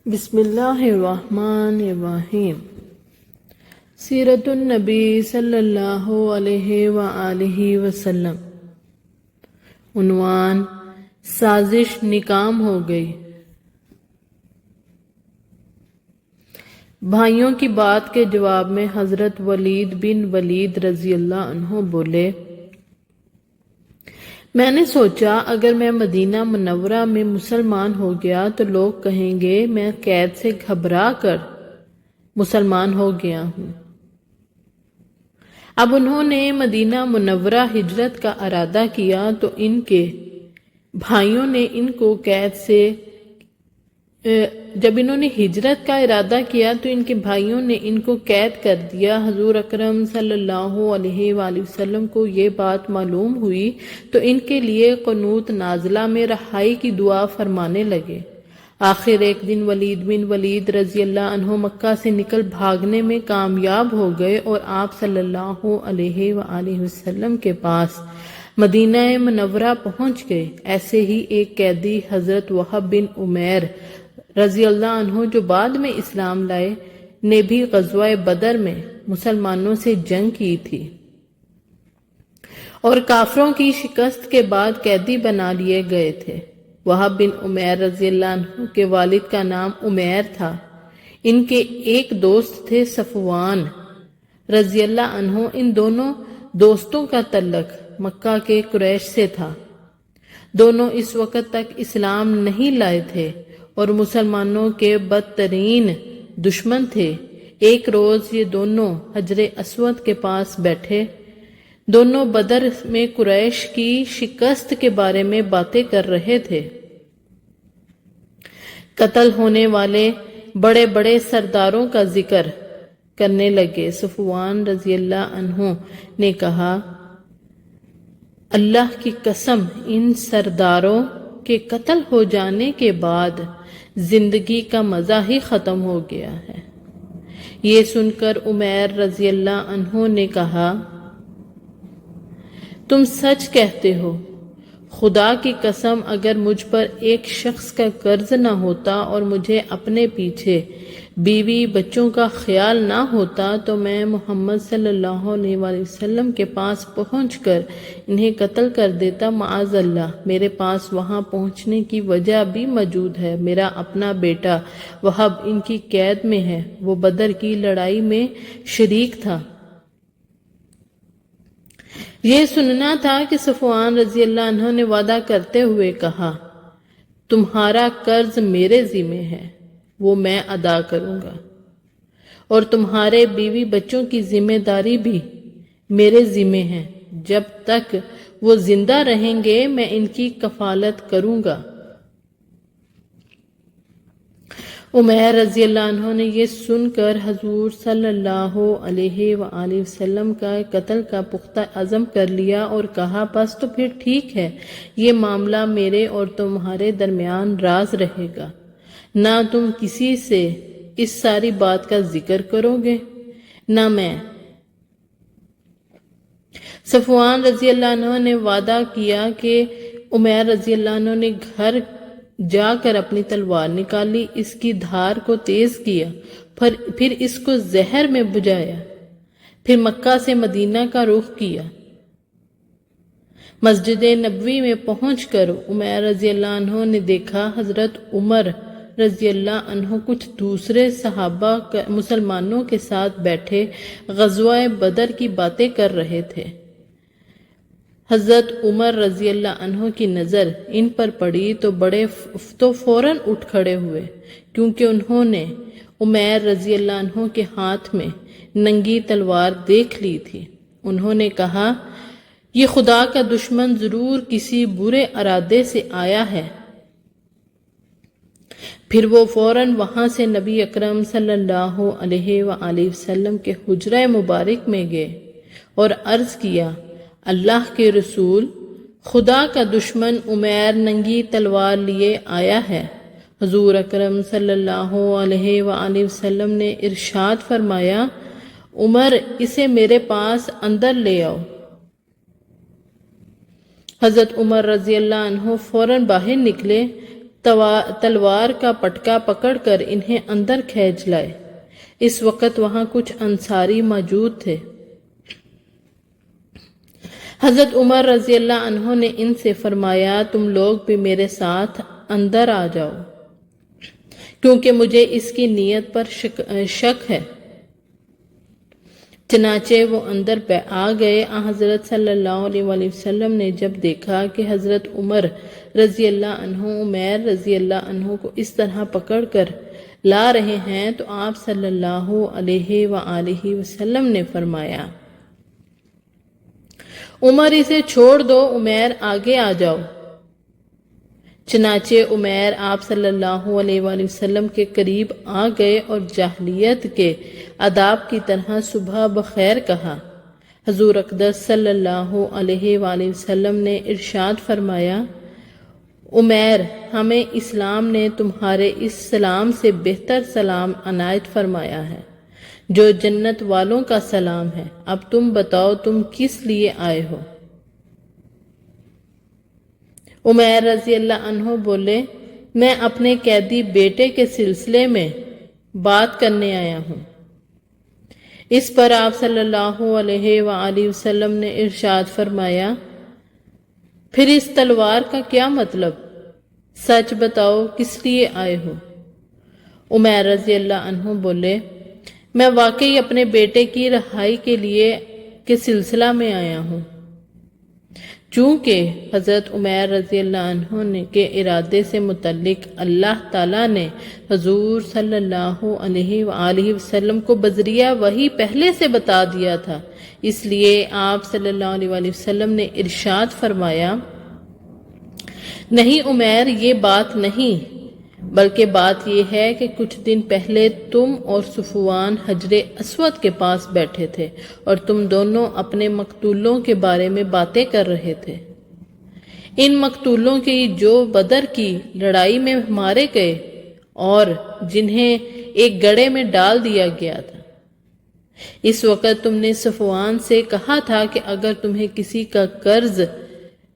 بسم اللہ الرحمن الرحیم۔ سیرت النبی صلی اللہ علیہ وآلہ وسلم۔ عنوان: سازش ناکام ہو گئی۔ بھائیوں کی بات کے جواب میں حضرت ولید بن ولید رضی اللہ عنہ بولے، میں نے سوچا اگر میں مدینہ منورہ میں مسلمان ہو گیا تو لوگ کہیں گے میں قید سے گھبرا کر مسلمان ہو گیا ہوں۔ اب انہوں نے مدینہ منورہ ہجرت کا ارادہ کیا تو ان کے بھائیوں نے ان کو قید سے جب انہوں نے ہجرت کا ارادہ کیا تو ان کے بھائیوں نے ان کو قید کر دیا۔ حضور اکرم صلی اللہ علیہ وآلہ وسلم کو یہ بات معلوم ہوئی تو ان کے لیے قنوت نازلہ میں رہائی کی دعا فرمانے لگے۔ آخر ایک دن ولید بن ولید رضی اللہ عنہ مکہ سے نکل بھاگنے میں کامیاب ہو گئے اور آپ صلی اللہ علیہ وآلہ وسلم کے پاس مدینہ منورہ پہنچ گئے۔ ایسے ہی ایک قیدی حضرت وہب بن عمیر رضی اللہ عنہ جو بعد میں اسلام لائے نے بھی غزوہ بدر میں مسلمانوں سے جنگ کی تھی اور کافروں کی شکست کے بعد قیدی بنا لیے گئے تھے۔ وہب بن عمیر رضی اللہ عنہ کے والد کا نام عمیر تھا۔ ان کے ایک دوست تھے صفوان رضی اللہ عنہ۔ ان دونوں دوستوں کا تعلق مکہ کے قریش سے تھا۔ دونوں اس وقت تک اسلام نہیں لائے تھے اور مسلمانوں کے بدترین دشمن تھے۔ ایک روز یہ دونوں حجر اسود کے پاس بیٹھے، دونوں بدر میں قریش کی شکست کے بارے میں باتیں کر رہے تھے۔ قتل ہونے والے بڑے بڑے سرداروں کا ذکر کرنے لگے۔ صفوان رضی اللہ عنہ نے کہا، اللہ کی قسم ان سرداروں کے قتل ہو جانے کے بعد زندگی کا مزہ ہی ختم ہو گیا ہے۔ یہ سن کر عمیر رضی اللہ عنہ نے کہا، تم سچ کہتے ہو، خدا کی قسم اگر مجھ پر ایک شخص کا قرض نہ ہوتا اور مجھے اپنے پیچھے بیوی بچوں کا خیال نہ ہوتا تو میں محمد صلی اللہ علیہ وآلہ وسلم کے پاس پہنچ کر انہیں قتل کر دیتا۔ معاذ اللہ، میرے پاس وہاں پہنچنے کی وجہ بھی موجود ہے۔ میرا اپنا بیٹا وہب ان کی قید میں ہے، وہ بدر کی لڑائی میں شریک تھا۔ یہ سننا تھا کہ صفوان رضی اللہ عنہ نے وعدہ کرتے ہوئے کہا، تمہارا قرض میرے ذمہ ہے، وہ میں ادا کروں گا، اور تمہارے بیوی بچوں کی ذمہ داری بھی میرے ذمہ ہے۔ جب تک وہ زندہ رہیں گے میں ان کی کفالت کروں گا۔ عمیر رضی اللہ عنہ نے یہ سن کر حضور صلی اللہ علیہ وآلہ وسلم کا قتل کا پختہ عزم کر لیا اور کہا، بس تو پھر ٹھیک ہے، یہ معاملہ میرے اور تمہارے درمیان راز رہے گا، نہ تم کسی سے اس ساری بات کا ذکر کرو گے نہ میں۔ صفوان رضی اللہ عنہ نے وعدہ کیا کہ عمیر رضی اللہ عنہ نے گھر جا کر اپنی تلوار نکالی، اس کی دھار کو تیز کیا، پھر اس کو زہر میں بجھایا، پھر مکہ سے مدینہ کا رخ کیا۔ مسجد نبوی میں پہنچ کر عمیر رضی اللہ عنہ نے دیکھا حضرت عمر رضی اللہ عنہ کچھ دوسرے صحابہ مسلمانوں کے ساتھ بیٹھے غزوہ بدر کی باتیں کر رہے تھے۔ حضرت عمر رضی اللہ عنہ کی نظر ان پر پڑی تو فوراً اٹھ کھڑے ہوئے، کیونکہ انہوں نے عمیر رضی اللہ عنہ کے ہاتھ میں ننگی تلوار دیکھ لی تھی۔ انہوں نے کہا، یہ خدا کا دشمن ضرور کسی برے ارادے سے آیا ہے۔ پھر وہ فوراً وہاں سے نبی اکرم صلی اللہ علیہ وآلہ وسلم کے حجرہ مبارک میں گئے اور عرض کیا، اللہ کے رسول، خدا کا دشمن عمیر ننگی تلوار لیے آیا ہے۔ حضور اکرم صلی اللہ علیہ وآلہ وسلم نے ارشاد فرمایا، عمر اسے میرے پاس اندر لے آؤ۔ حضرت عمر رضی اللہ عنہ فوراً باہر نکلے تلوار کا پٹکا پکڑ کر انہیں اندر کھینچ لائے۔ اس وقت وہاں کچھ انصاری موجود تھے۔ حضرت عمر رضی اللہ عنہ نے ان سے فرمایا تم لوگ بھی میرے ساتھ اندر آ جاؤ، کیونکہ مجھے اس کی نیت پر شک ہے۔ چنانچہ وہ اندر آ گئے۔ حضرت صلی اللہ علیہ وآلہ وسلم نے جب دیکھا کہ حضرت عمر رضی اللہ عنہ عمیر رضی اللہ عنہ کو اس طرح پکڑ کر لا رہے ہیں تو آپ صلی اللہ علیہ وآلہ وسلم نے فرمایا عمر اسے چھوڑ دو، عمیر آگے آ جاؤ۔ چنانچہ عمیر آپ صلی اللہ علیہ وآلہ وسلم کے قریب آ گئے اور جاہلیت کے آداب کی طرح صبح بخیر کہا۔ حضور اقدس صلی اللہ علیہ وآلہ وسلم نے ارشاد فرمایا عمیر، ہمیں اسلام نے تمہارے اس سلام سے بہتر سلام عنایت فرمایا ہے جو جنت والوں کا سلام ہے۔ اب تم بتاؤ تم کس لیے آئے ہو؟ عمیر رضی اللہ عنہ بولے میں اپنے قیدی بیٹے کے سلسلے میں بات کرنے آیا ہوں۔ اس پر آپ صلی اللہ علیہ وآلہ وسلم نے ارشاد فرمایا پھر اس تلوار کا کیا مطلب؟ سچ بتاؤ کس لیے آئے ہو؟ عمیر رضی اللہ عنہ بولے میں واقعی اپنے بیٹے کی رہائی کے سلسلہ میں آیا ہوں۔ چونکہ حضرت عمیر رضی اللہ عنہ کے ارادے سے متعلق اللہ تعالیٰ نے حضور صلی اللہ علیہ وآلہ وسلم کو بذریعہ وحی پہلے سے بتا دیا تھا، اس لیے آپ صلی اللہ علیہ وآلہ وسلم نے ارشاد فرمایا نہیں عمیر، یہ بات نہیں، بلکہ بات یہ ہے کہ کچھ دن پہلے تم اور صفوان حجر اسود کے پاس بیٹھے تھے اور تم دونوں اپنے مقتولوں کے بارے میں باتیں کر رہے تھے۔ ان مقتولوں کی جو بدر کی لڑائی میں مارے گئے اور جنہیں ایک گڑھے میں ڈال دیا گیا تھا۔ اس وقت تم نے صفوان سے کہا تھا کہ اگر تمہیں کسی کا قرض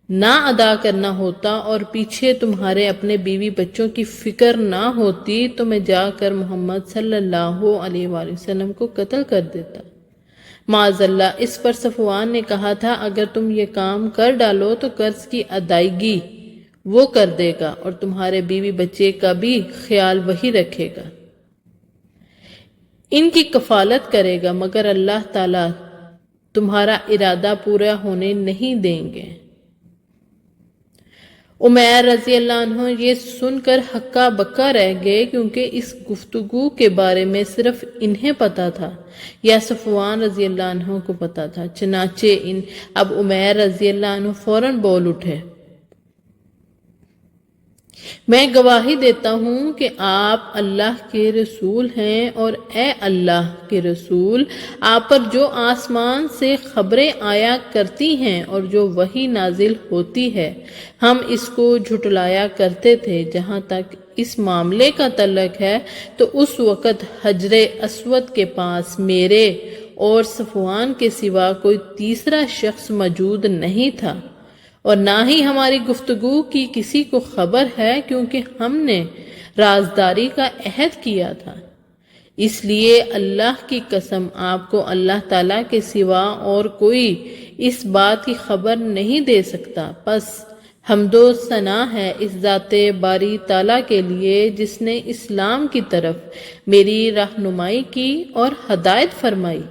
نہ ادا کرنا ہوتا اور پیچھے تمہارے اپنے بیوی بچوں کی فکر نہ ہوتی تو میں جا کر محمد صلی اللہ علیہ وآلہ وسلم کو قتل کر دیتا۔ معاذ اللہ، اس پر صفوان نے کہا تھا اگر تم یہ کام کر ڈالو تو قرض کی ادائیگی وہ کر دے گا اور تمہارے بیوی بچے کا بھی خیال وہی رکھے گا، ان کی کفالت کرے گا، مگر اللہ تعالیٰ تمہارا ارادہ پورا ہونے نہیں دیں گے۔ عمیر رضی اللہ عنہ یہ سن کر ہکا بکا رہ گئے، کیونکہ اس گفتگو کے بارے میں صرف انہیں پتا تھا یا صفوان رضی اللہ عنہ کو پتا تھا۔ چنانچہ اب عمیر رضی اللہ عنہ فوراً بول اٹھے میں گواہی دیتا ہوں کہ آپ اللہ کے رسول ہیں، اور اے اللہ کے رسول، آپ پر جو آسمان سے خبریں آیا کرتی ہیں اور جو وحی نازل ہوتی ہے ہم اس کو جھٹلایا کرتے تھے۔ جہاں تک اس معاملے کا تعلق ہے تو اس وقت حجر اسود کے پاس میرے اور صفوان کے سوا کوئی تیسرا شخص موجود نہیں تھا، اور نہ ہی ہماری گفتگو کی کسی کو خبر ہے، کیونکہ ہم نے رازداری کا عہد کیا تھا۔ اس لیے اللہ کی قسم آپ کو اللہ تعالیٰ کے سوا اور کوئی اس بات کی خبر نہیں دے سکتا۔ پس حمد و ثنا ہے اس ذات باری تعالیٰ کے لیے جس نے اسلام کی طرف میری رہنمائی کی اور ہدایت فرمائی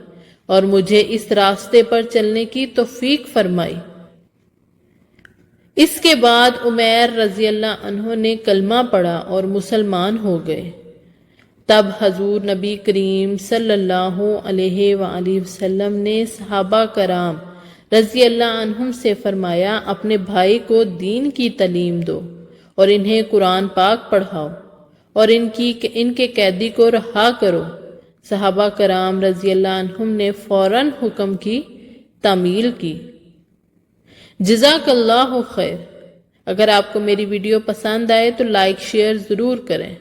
اور مجھے اس راستے پر چلنے کی توفیق فرمائی۔ اس کے بعد عمیر رضی اللہ عنہ نے کلمہ پڑھا اور مسلمان ہو گئے۔ تب حضور نبی کریم صلی اللہ علیہ وآلہ وسلم نے صحابہ کرام رضی اللہ عنہم سے فرمایا اپنے بھائی کو دین کی تعلیم دو اور انہیں قرآن پاک پڑھاؤ اور ان کے قیدی کو رہا کرو۔ صحابہ کرام رضی اللہ عنہم نے فوراً حکم کی تعمیل کی۔ جزاک اللہ خیر۔ اگر آپ کو میری ویڈیو پسند آئے تو لائک شیئر ضرور کریں۔